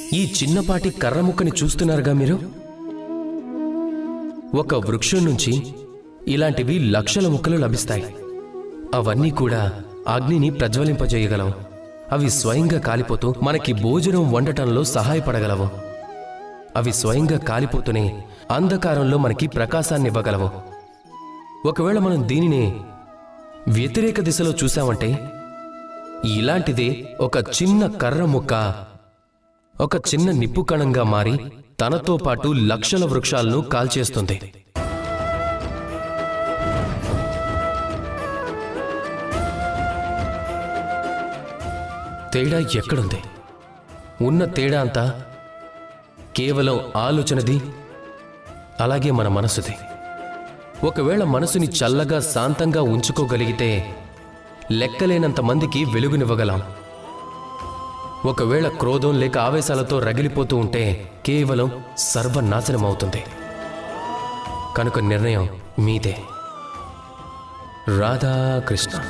ఈ చిన్నపాటి కర్ర ముక్కని చూస్తున్నారుగా మీరు? ఒక వృక్షం నుంచి ఇలాంటివి లక్షల ముక్కలు లభిస్తాయి. అవన్నీ కూడా అగ్నిని ప్రజ్వలింపజేయగలవు. అవి స్వయంగా కాలిపోతూ మనకి భోజనం వండటంలో సహాయపడగలవు. అవి స్వయంగా కాలిపోతూనే అంధకారంలో మనకి ప్రకాశాన్ని ఇవ్వగలవు. ఒకవేళ మనం దీనిని వ్యతిరేక దిశలో చూసామంటే ఇలాంటిదే ఒక చిన్న కర్ర ముక్క ఒక చిన్న నిప్పు కణంగా మారి తనతో పాటు లక్షల వృక్షాలను కాల్చేస్తుంది. తేడా ఎక్కడుంది? ఉన్న తేడా అంతా కేవలం ఆలోచనది, అలాగే మన మనసుది. ఒకవేళ మనసుని చల్లగా శాంతంగా ఉంచుకోగలిగితే లెక్కలేనంత మందికి వెలుగునివ్వగలం. ఒకవేళ క్రోధం లేక ఆవేశాలతో రగిలిపోతూ ఉంటే కేవలం సర్వనాశనమవుతుంది. కనుక నిర్ణయం మీదే. రాధాకృష్ణ.